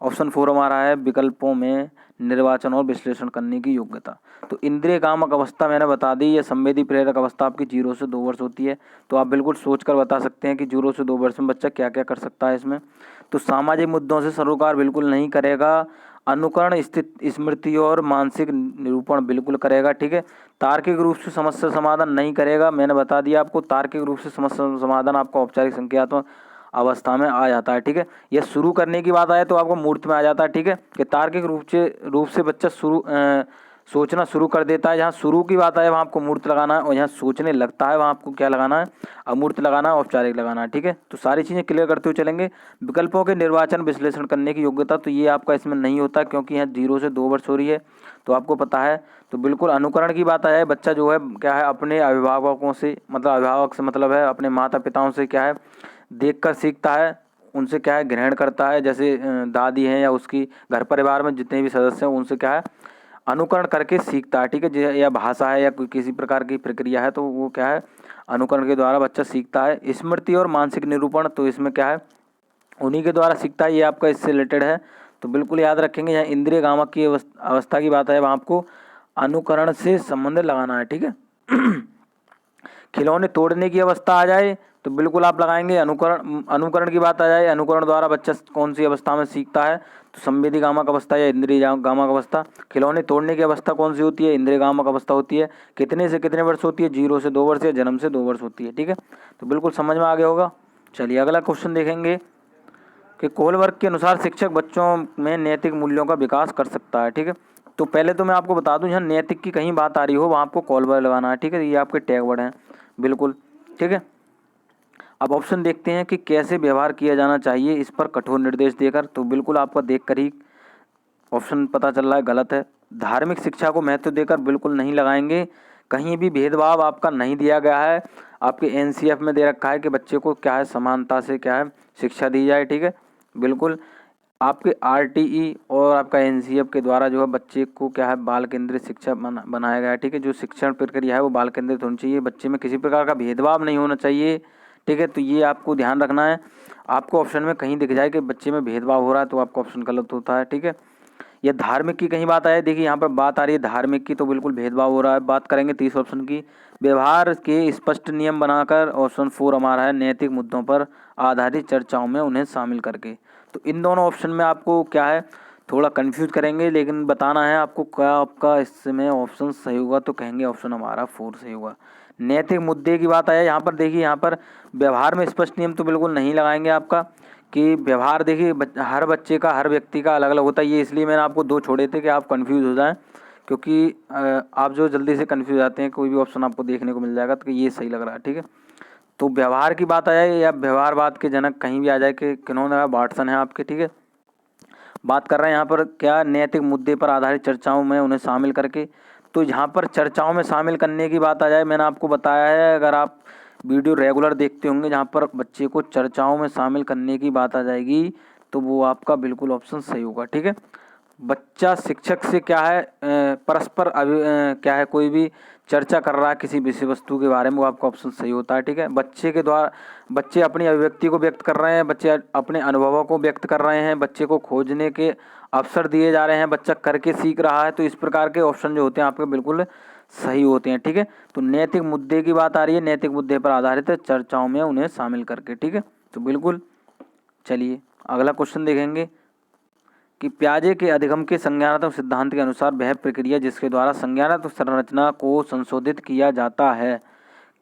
ऑप्शन 4 हमारा है विकल्पों में निर्वाचन और विश्लेषण करने की योग्यता। तो इंद्रिय कामक अवस्था मैंने बता दी, ये संवेदी प्रेरक अवस्था आपकी 0 से 2 वर्ष होती है। तो आप बिल्कुल सोच कर बता सकते हैं कि 0 से 2 वर्ष में बच्चा क्या क्या कर सकता है इसमें। तो सामाजिक मुद्दों से सरोकार बिल्कुल नहीं करेगा, अनुकरण, स्थित स्मृति और मानसिक निरूपण बिल्कुल करेगा, ठीक है। तार्किक रूप से समस्या समाधान नहीं करेगा, मैंने बता दिया आपको, तार्किक रूप से समस्या समाधान आपका औपचारिक संज्ञानात्मक अवस्था में आ जाता है, ठीक है। यह शुरू करने की बात आए तो आपको मूर्त में आ जाता है, ठीक है, कि तार्किक रूप से बच्चा सोचना शुरू कर देता है। जहाँ शुरू की बात आए वहाँ आपको मूर्त लगाना है, और यहाँ सोचने लगता है वहाँ आपको क्या लगाना है, अमूर्त लगाना है, औपचारिक लगाना है, ठीक है। तो सारी चीज़ें क्लियर करते हुए चलेंगे। विकल्पों के निर्वाचन विश्लेषण करने की योग्यता, तो ये आपका इसमें नहीं होता, क्योंकि यहाँ 0 से 2 वर्ष हो रही है, तो आपको पता है। तो बिल्कुल अनुकरण की बात आ जाए, बच्चा जो है क्या है अपने अभिभावकों से, मतलब अभिभावक से मतलब है अपने माता पिताओं से क्या है देखकर सीखता है, उनसे क्या है ग्रहण करता है। जैसे दादी हैं या उसकी घर परिवार में जितने भी सदस्य हैं उनसे क्या है अनुकरण करके सीखता है, ठीक है। या भाषा है या कोई किसी प्रकार की प्रक्रिया है तो वो क्या है अनुकरण के द्वारा बच्चा सीखता है। स्मृति और मानसिक निरूपण, तो इसमें क्या है उन्हीं के द्वारा सीखता है, ये आपका इससे रिलेटेड है। तो बिल्कुल याद रखेंगे, यहाँ इंद्रिय गामक की अवस्था की बात है वहाँ आपको अनुकरण से संबंध लगाना है, ठीक है। खिलौने तोड़ने की अवस्था आ जाए तो बिल्कुल आप लगाएंगे अनुकरण। अनुकरण की बात आ जाए, अनुकरण द्वारा बच्चा कौन सी अवस्था में सीखता है, तो संवेदी गामक अवस्था या इंद्रिय गामक अवस्था। खिलौने तोड़ने की अवस्था कौन सी होती है, इंद्रिय गामक अवस्था होती है। कितने से कितने वर्ष होती है, 0 से 2 वर्ष या जन्म से 2 वर्ष होती है, ठीक है। तो बिल्कुल समझ में आ गया होगा। चलिए अगला क्वेश्चन देखेंगे कि कोहलबर्ग के अनुसार शिक्षक बच्चों में नैतिक मूल्यों का विकास कर सकता है, ठीक है। तो पहले तो मैं आपको बता दूं, यहाँ नैतिक की कहीं बात आ रही हो वहाँ आपको कोहलबर्ग लगाना है, ठीक है। ये आपके टैग वर्ड हैं बिल्कुल, ठीक है। अब ऑप्शन देखते हैं कि कैसे व्यवहार किया जाना चाहिए इस पर कठोर निर्देश देकर। तो बिल्कुल आपका देख कर ही ऑप्शन पता चल रहा है गलत है। धार्मिक शिक्षा को महत्व देकर बिल्कुल नहीं लगाएंगे, कहीं भी भेदभाव आपका नहीं दिया गया है। आपके एनसीएफ में दे रखा है कि बच्चे को क्या है समानता से क्या है शिक्षा दी जाए, ठीक है। बिल्कुल आपके आरटीई और आपका एनसीएफ के द्वारा जो है बच्चे को क्या है बाल केंद्रित शिक्षा बनाया गया है, ठीक है। जो शिक्षण प्रक्रिया है वो बाल केंद्रित होनी चाहिए, बच्चे में किसी प्रकार का भेदभाव नहीं होना चाहिए, ठीक है। तो ये आपको ध्यान रखना है। आपको ऑप्शन में कहीं दिख जाए कि बच्चे में भेदभाव हो रहा है तो आपका ऑप्शन गलत होता है, ठीक है। ये धार्मिक की कहीं बात आए, देखिए यहाँ पर बात आ रही है धार्मिक की, तो बिल्कुल भेदभाव हो रहा है। बात करेंगे 30 ऑप्शन की, व्यवहार के स्पष्ट नियम बनाकर, ऑप्शन 4 हमारा है नैतिक मुद्दों पर आधारित चर्चाओं में उन्हें शामिल करके। तो इन दोनों ऑप्शन में आपको क्या है थोड़ा कंफ्यूज करेंगे, लेकिन बताना है आपको क्या आपका इसमें ऑप्शन सही होगा, तो कहेंगे ऑप्शन हमारा 4 सही होगा। नैतिक मुद्दे की बात आए यहाँ पर, देखिए यहाँ पर व्यवहार में स्पष्ट नियम तो बिल्कुल नहीं लगाएंगे आपका, कि व्यवहार देखिए हर बच्चे का हर व्यक्ति का अलग अलग होता है। ये इसलिए मैंने आपको 2 छोड़े थे कि आप कंफ्यूज हो जाएं, क्योंकि आप जो जल्दी से कंफ्यूज जाते हैं कोई भी ऑप्शन आपको देखने को मिल जाएगा तो ये सही लग रहा है, ठीक है। तो व्यवहार की बात आ जाए या व्यवहारवाद के जनक कहीं भी आ जाए कि किन्होंने वाटसन है आपके, ठीक है। बात कर रहे हैं यहाँ पर क्या, नैतिक मुद्दे पर आधारित चर्चाओं में उन्हें शामिल करके। तो यहाँ पर चर्चाओं में शामिल करने की बात आ जाए, मैंने आपको बताया है, अगर आप वीडियो रेगुलर देखते होंगे जहाँ पर बच्चे को चर्चाओं में शामिल करने की बात आ जाएगी तो वो आपका बिल्कुल ऑप्शन सही होगा। ठीक है, बच्चा शिक्षक से क्या है परस्पर क्या है कोई भी चर्चा कर रहा है किसी विषय वस्तु के बारे में, वो आपका ऑप्शन सही होता है। ठीक है, बच्चे के द्वारा बच्चे अपनी अभिव्यक्ति को व्यक्त कर रहे हैं, बच्चे अपने अनुभवों को व्यक्त कर रहे हैं, बच्चे को खोजने के अवसर दिए जा रहे हैं, बच्चा करके सीख रहा है, तो इस प्रकार के ऑप्शन जो होते हैं आपके बिल्कुल सही होते हैं। ठीक है, तो नैतिक मुद्दे की बात आ रही है, नैतिक मुद्दे पर आधारित चर्चाओं में उन्हें शामिल करके। ठीक है, तो बिल्कुल चलिए अगला क्वेश्चन देखेंगे कि पियाजे के अधिगम के संज्ञानात्मक सिद्धांत के अनुसार वह प्रक्रिया जिसके द्वारा संज्ञानात्मक संरचना को संशोधित किया जाता है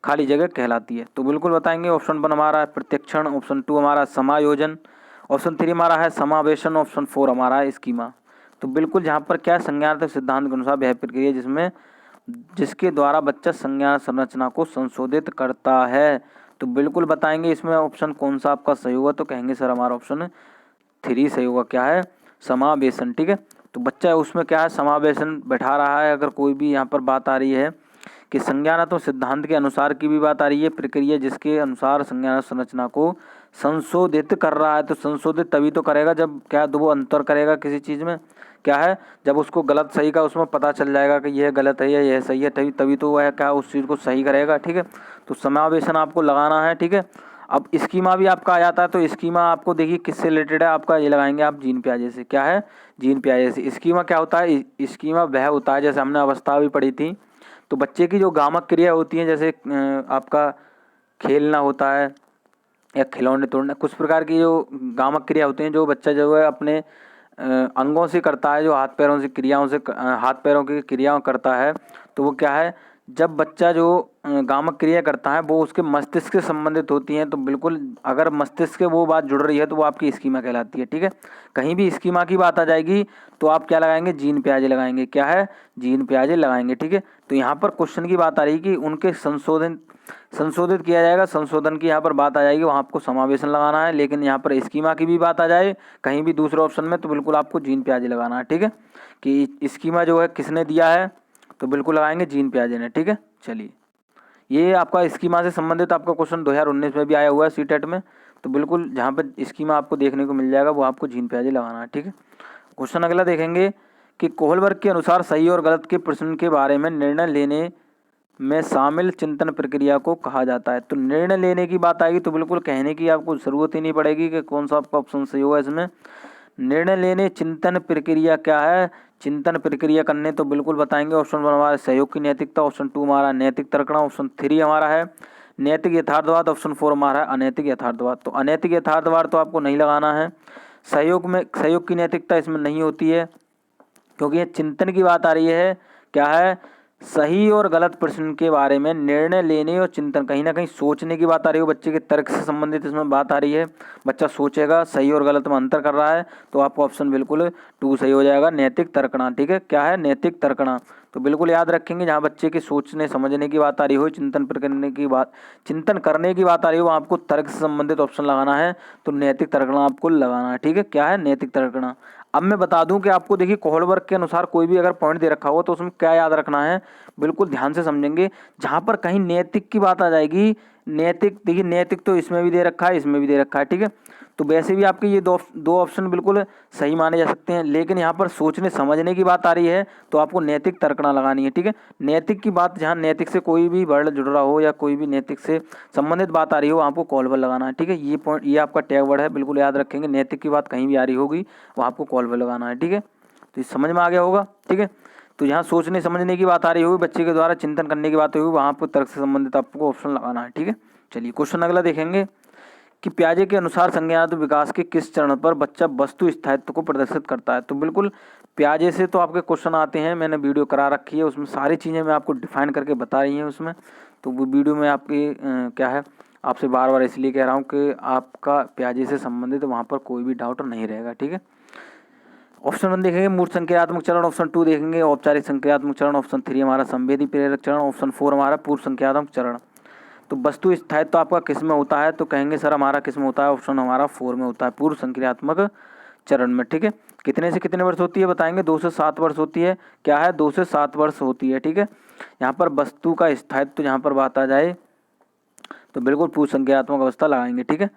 खाली जगह कहलाती है। तो बिल्कुल बताएंगे, ऑप्शन 1 हमारा है प्रत्यक्षण, ऑप्शन 2 हमारा समायोजन, ऑप्शन 3 हमारा है समावेशन, ऑप्शन 4 हमारा है स्कीमा। तो बिल्कुल यहाँ पर क्या संज्ञानात्मक सिद्धांत के अनुसार वह प्रक्रिया जिसके द्वारा बच्चा संज्ञान संरचना को संशोधित करता है। तो बिल्कुल बताएंगे इसमें ऑप्शन कौन सा आपका सही होगा, तो कहेंगे सर हमारा ऑप्शन 3 सही होगा, क्या है समावेशन। ठीक है, तो बच्चा उसमें क्या है समावेशन बैठा रहा है। अगर कोई भी यहाँ पर बात आ रही है कि संज्ञानात्मक सिद्धांत के अनुसार की भी बात आ रही है, प्रक्रिया जिसके अनुसार संज्ञानात्मक संरचना को संशोधित कर रहा है, तो संशोधित तभी तो करेगा जब क्या दो अंतर करेगा किसी चीज़ में, क्या है जब उसको गलत सही का उसमें पता चल जाएगा कि यह गलत है या यह सही है, तभी तभी तो वह क्या उस चीज़ को सही करेगा। ठीक है, तो समावेशन आपको लगाना है। ठीक है, अब स्कीमा भी आपका आ जाता है, तो स्कीमा आपको देखिए किससे रिलेटेड है, आपका ये लगाएंगे आप जीन पियाजे से। क्या है, जीन पियाजे से। स्कीमा क्या होता है, स्कीमा वह होता है जैसे हमने अवस्था भी पढ़ी थी, तो बच्चे की जो गामक क्रिया होती है, जैसे आपका खेलना होता है या खिलौने तोड़ना, कुछ प्रकार की जो गामक क्रिया होती हैं जो बच्चा जो है अपने अंगों से करता है, जो हाथ पैरों से क्रियाओं से हाथ पैरों की क्रियाओं करता है, तो वो क्या है जब बच्चा जो गामक क्रिया करता है वो उसके मस्तिष्क से संबंधित होती हैं, तो बिल्कुल अगर मस्तिष्क से वो बात जुड़ रही है तो वो आपकी स्कीमा कहलाती है। ठीक है, कहीं भी स्कीमा की बात आ जाएगी तो आप क्या लगाएंगे, जीन पियाजे लगाएंगे। क्या है, जीन पियाजे लगाएंगे। ठीक है, तो यहाँ पर क्वेश्चन की बात आ रही है कि उनके संशोधित किया जाएगा, संशोधन की यहाँ पर बात आ जाएगी, वहाँ आपको समावेशन लगाना है। लेकिन यहाँ पर स्कीमा की भी बात आ जाए कहीं भी दूसरे ऑप्शन में, तो बिल्कुल आपको जीन पियाजे लगाना है। ठीक है, कि स्कीमा जो है किसने दिया है, तो बिल्कुल लगाएंगे जीन पियाजे ने। ठीक है, चलिए ये आपका स्कीमा से संबंधित आपका क्वेश्चन 2019 में भी आया हुआ है सीटेट में, तो बिल्कुल जहाँ पर स्कीमा आपको देखने को मिल जाएगा वो आपको जीन पियाजे लगाना है। ठीक है, क्वेश्चन अगला देखेंगे कि कोहलबर्ग के अनुसार सही और गलत के प्रश्न के बारे में निर्णय लेने में शामिल चिंतन प्रक्रिया को कहा जाता है। तो निर्णय लेने की बात आएगी तो बिल्कुल कहने की आपको ज़रूरत ही नहीं पड़ेगी कि कौन सा आपका ऑप्शन सही होगा इसमें। निर्णय लेने चिंतन प्रक्रिया क्या है, चिंतन प्रक्रिया करने, तो बिल्कुल बताएंगे ऑप्शन 1 हमारा सहयोग की नैतिकता, ऑप्शन 2 हमारा नैतिक तर्कणा, ऑप्शन 3 हमारा है नैतिक यथार्थवाद, ऑप्शन 4 हमारा है अनैतिक यथार्थवाद। तो अनैतिक यथार्थवाद तो आपको नहीं लगाना है। सहयोग की नैतिकता इसमें नहीं होती है क्योंकि ये चिंतन की बात आ रही है। क्या है, सही और गलत प्रश्न के बारे में निर्णय लेने और चिंतन, कहीं ना कहीं सोचने की बात आ रही है, बच्चे के तर्क से संबंधित इसमें बात आ रही है। बच्चा सोचेगा, सही और गलत में अंतर कर रहा है, तो आपका ऑप्शन बिल्कुल 2 सही हो जाएगा, नैतिक तर्कणा। ठीक है, क्या है, नैतिक तर्कणा। तो बिल्कुल याद रखेंगे जहाँ बच्चे के सोचने समझने की बात आ रही हो, चिंतन करने की बात, चिंतन करने की बात आ रही हो, वहाँ आपको तर्क से संबंधित ऑप्शन लगाना है, तो नैतिक तर्कणा आपको लगाना है। ठीक है, क्या है, नैतिक तर्कणा। अब मैं बता दूं कि आपको देखिए कोहलबर्ग के अनुसार कोई भी अगर पॉइंट दे रखा हो तो उसमें क्या याद रखना है, बिल्कुल ध्यान से समझेंगे। जहां पर कहीं नैतिक की बात आ जाएगी, नैतिक देखिए नैतिक तो इसमें भी दे रखा है, इसमें भी दे रखा है। ठीक है, तो वैसे भी आपके ये दो ऑप्शन बिल्कुल सही माने जा सकते हैं, लेकिन यहाँ पर सोचने समझने की बात आ रही है तो आपको नैतिक तर्कणा लगानी है। ठीक है, नैतिक की बात, जहाँ नैतिक से कोई भी वर्ड जुड़ रहा हो या कोई भी नैतिक से संबंधित बात आ रही हो, आपको कोहलबर्ग लगाना है। ठीक है, ये पॉइंट, ये आपका टैग वर्ड है, बिल्कुल याद रखेंगे। नैतिक की बात कहीं भी आ रही होगी वो आपको कोहलबर्ग लगाना है। ठीक है, तो ये समझ में आ गया होगा। ठीक है, तो यहाँ सोचने समझने की बात आ रही होगी, बच्चे के द्वारा चिंतन करने की बात होगी, वहाँ आपको तर्क से संबंधित आपको ऑप्शन लगाना है। ठीक है, चलिए क्वेश्चन अगला देखेंगे कि पियाजे के अनुसार संज्ञानात्मक विकास के किस चरण पर बच्चा वस्तु स्थायित्व को प्रदर्शित करता है। तो बिल्कुल पियाजे से तो आपके क्वेश्चन आते हैं, मैंने वीडियो करा रखी है, उसमें सारी चीज़ें मैं आपको डिफाइन करके बता रही हैं उसमें, तो वो वीडियो में आपकी क्या है आपसे बार बार इसलिए कह रहा हूँ कि आपका पियाजे से संबंधित वहाँ पर कोई भी डाउट नहीं रहेगा। ठीक है, ऑप्शन 1 देखेंगे मूर्त संक्रियात्मक चरण, ऑप्शन 2 देखेंगे औपचारिक संक्रियात्मक चरण, ऑप्शन 3 हमारा संवेदी प्रेरक चरण, ऑप्शन 4 हमारा पूर्व संक्रियात्मक चरण। तो वस्तु स्थायित्व तो आपका किस में होता है, तो कहेंगे सर हमारा किस में होता है, ऑप्शन हमारा 4 में होता है, पूर्व संक्रियात्मक चरण में। ठीक है, कितने से कितने वर्ष होती है बताएंगे, 2 से 7 वर्ष होती है। क्या है, 2 से 7 वर्ष होती है, ठीक है। यहाँ पर वस्तु का स्थायित्व जहाँ पर बात आ जाए तो बिल्कुल पूर्व संज्ञानात्मक अवस्था लगाएंगे, ठीक है।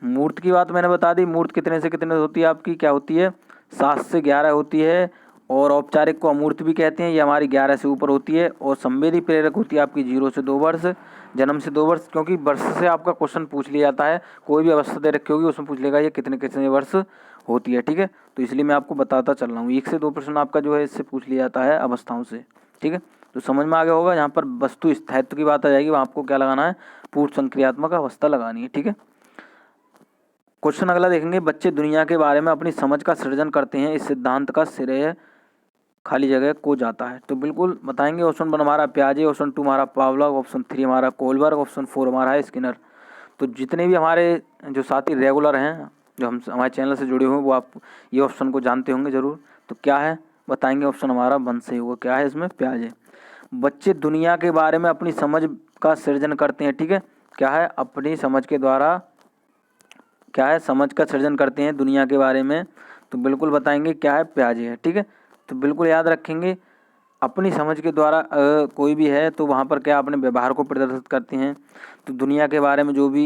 मूर्त की बात मैंने बता दी, मूर्त कितने से कितने होती है आपकी, क्या होती है, 7 से 11 होती है। और औपचारिक को अमूर्त भी कहते हैं, ये हमारी 11 से ऊपर होती है। और संवेदी प्रेरक होती है आपकी 0 से 2 वर्ष, जन्म से 2 वर्ष, क्योंकि वर्ष से आपका क्वेश्चन पूछ लिया जाता है, कोई भी अवस्था दे रखी होगी उसमें पूछ लेगा ये कितने कितने वर्ष होती है, ठीक है। तो इसलिए मैं आपको बताता चल रहा हूँ, 1 से 2 प्रश्न आपका जो है इससे पूछ लिया जाता है अवस्थाओं से, ठीक है। तो समझ में आ गया होगा। यहाँ पर वस्तु स्थायित्व की बात आ जाएगी, वहाँ आपको क्या लगाना है, पूर्व संक्रियात्मक अवस्था लगानी है, ठीक है। क्वेश्चन अगला देखेंगे, बच्चे दुनिया के बारे में अपनी समझ का सृजन करते हैं, इस सिद्धांत का श्रेय खाली जगह को जाता है। तो बिल्कुल बताएंगे, ऑप्शन 1 हमारा पियाजे, ऑप्शन 2 हमारा पावलोव, ऑप्शन 3 हमारा कोलबर्ग, ऑप्शन 4 हमारा है स्किनर। तो जितने भी हमारे जो साथी रेगुलर हैं, जो हमारे चैनल से जुड़े हुए हैं, वो आप ये ऑप्शन को जानते होंगे ज़रूर। तो क्या है बताएंगे, ऑप्शन हमारा 1 सही होगा। क्या है इसमें, पियाजे। बच्चे दुनिया के बारे में अपनी समझ का सृजन करते हैं, ठीक है। क्या है, अपनी समझ के द्वारा क्या है, समझ का सृजन करते हैं दुनिया के बारे में। तो बिल्कुल बताएंगे क्या है, पियाजे है, ठीक है। तो बिल्कुल याद रखेंगे, अपनी समझ के द्वारा कोई भी है तो वहाँ पर क्या अपने व्यवहार को प्रदर्शित करते हैं। तो दुनिया के बारे में जो भी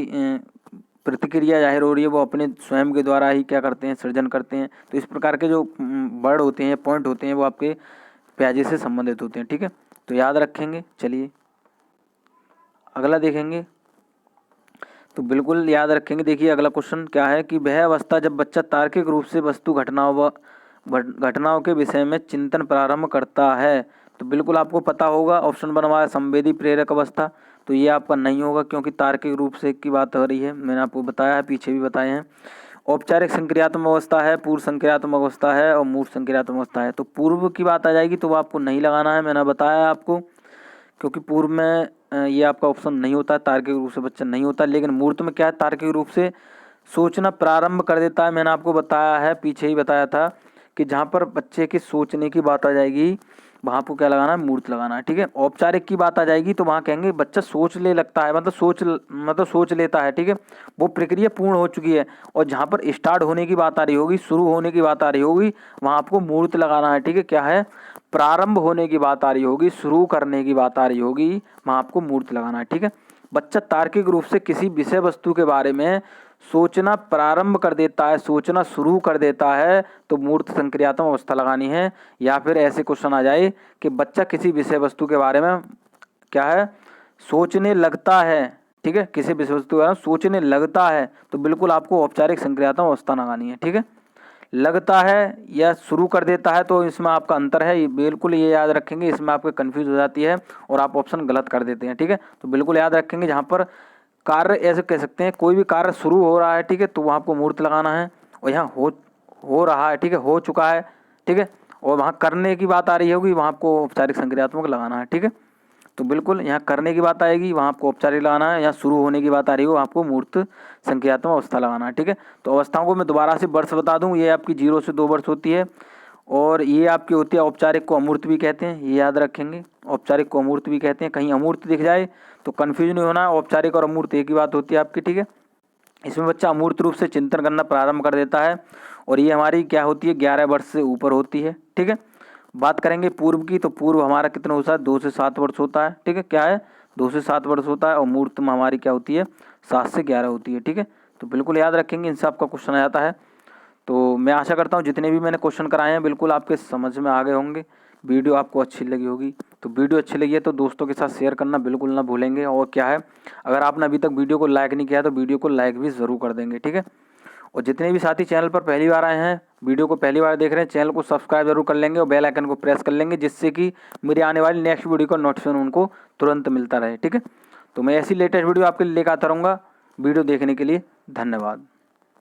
प्रतिक्रिया जाहिर हो रही है वो अपने स्वयं के द्वारा ही क्या करते हैं, सृजन करते हैं। तो इस प्रकार के जो वर्ड होते हैं, पॉइंट होते हैं, वो आपके पियाजे से संबंधित होते हैं, ठीक है। तो याद रखेंगे। चलिए अगला देखेंगे, तो बिल्कुल याद रखेंगे। देखिए अगला क्वेश्चन क्या है कि वह अवस्था जब बच्चा तार्किक रूप से वस्तु घटनाओं के विषय में चिंतन प्रारंभ करता है। तो बिल्कुल आपको पता होगा, ऑप्शन 1 हमारा संवेदी प्रेरक अवस्था। तो ये आपका नहीं होगा, क्योंकि तार्किक रूप से की बात हो रही है, मैंने आपको बताया है, पीछे भी बताए हैं। औपचारिक संक्रियात्मक अवस्था है, पूर्व संक्रियात्मक अवस्था है और मूर्त संक्रियात्मक अवस्था है। तो पूर्व की बात आ जाएगी तो वो आपको नहीं लगाना है, मैंने बताया आपको, क्योंकि पूर्व में ये आपका ऑप्शन नहीं होता है, तार्किक रूप से बच्चा नहीं होता। लेकिन मूर्त में क्या है, तार्किक रूप से सोचना प्रारंभ कर देता है। मैंने आपको बताया है, पीछे ही बताया था कि जहाँ पर बच्चे के सोचने की बात आ जाएगी वहाँ आपको क्या लगाना है, मूर्त लगाना है, ठीक है। औपचारिक की बात आ जाएगी तो वहाँ कहेंगे बच्चा सोचने लगता है, मतलब सोच लेता है, ठीक है, वो प्रक्रिया पूर्ण हो चुकी है। और जहाँ पर स्टार्ट होने की बात आ रही होगी, शुरू होने की बात आ रही होगी, वहाँ आपको मूर्त लगाना है, ठीक है। क्या है, प्रारंभ होने की बात आ रही होगी, शुरू करने की बात आ रही होगी, वहाँ आपको मूर्त लगाना है, ठीक है। बच्चा तार्किक रूप से किसी विषय वस्तु के बारे में सोचना प्रारंभ कर देता है, सोचना शुरू कर देता है, तो मूर्त संक्रियात्मक अवस्था लगानी है। या फिर ऐसे क्वेश्चन आ जाए कि बच्चा किसी विषय वस्तु के बारे में क्या है, सोचने लगता है, ठीक है, किसी विषय वस्तु के बारे में सोचने लगता है, तो बिल्कुल आपको औपचारिक संक्रियात्मक अवस्था लगानी है, ठीक है। लगता है या शुरू कर देता है तो इसमें आपका अंतर है, बिल्कुल ये याद रखेंगे, इसमें आपको कन्फ्यूज हो जाती है और आप ऑप्शन गलत कर देते हैं, ठीक है। तो बिल्कुल याद रखेंगे, जहाँ पर कार्य ऐसे कह सकते हैं, कोई भी कार्य शुरू हो रहा है, ठीक है, तो वहाँ आपको मूर्त लगाना है। और यहाँ हो रहा है, ठीक है, हो चुका है, ठीक है, और वहाँ करने की बात आ रही होगी, वहाँ आपको औपचारिक संक्रियात्मक लगाना है, ठीक है। तो बिल्कुल यहाँ करने की बात आएगी, वहाँ आपको औपचारिक लगाना है। यहाँ शुरू होने की बात आ रही हो, आपको मूर्त संक्रियात्मक अवस्था लगाना है, ठीक है। तो अवस्थाओं को मैं दोबारा से वर्ष बता दूँ, ये आपकी 0 से 2 वर्ष होती है। और ये आपकी होती है, औपचारिक को अमूर्त भी कहते हैं, ये याद रखेंगे, औपचारिक को अमूर्त भी कहते हैं। कहीं अमूर्त दिख जाए तो कन्फ्यूज नहीं होना, औपचारिक और अमूर्त एक ही बात होती है आपकी, ठीक है। इसमें बच्चा अमूर्त रूप से चिंतन करना प्रारंभ कर देता है, और ये हमारी क्या होती है, 11 वर्ष से ऊपर होती है, ठीक है। बात करेंगे पूर्व की, तो पूर्व हमारा कितना होता है, 2 से 7 वर्ष होता है, ठीक है। क्या है, 2 से 7 वर्ष होता है। और मूर्त में हमारी क्या होती है, 7 से 11 होती है, ठीक है। तो बिल्कुल याद रखेंगे, इनसे आपका क्वेश्चन आ जाता है। तो मैं आशा करता हूँ जितने भी मैंने क्वेश्चन कराए हैं बिल्कुल आपके समझ में आ गए होंगे, वीडियो आपको अच्छी लगी होगी। तो वीडियो अच्छी लगी है तो दोस्तों के साथ शेयर करना बिल्कुल ना भूलेंगे। और क्या है, अगर आपने अभी तक वीडियो को लाइक नहीं किया है तो वीडियो को लाइक भी ज़रूर कर देंगे, ठीक है। और जितने भी साथी चैनल पर पहली बार आए हैं, वीडियो को पहली बार देख रहे हैं, चैनल को सब्सक्राइब जरूर कर लेंगे और बेल आइकन को प्रेस कर लेंगे, जिससे कि मेरी आने वाली नेक्स्ट वीडियो का नोटिफिकेशन उनको तुरंत मिलता रहे, ठीक है। तो मैं ऐसी लेटेस्ट वीडियो आपके लिए लेकर आता रहूँगा। वीडियो देखने के लिए धन्यवाद।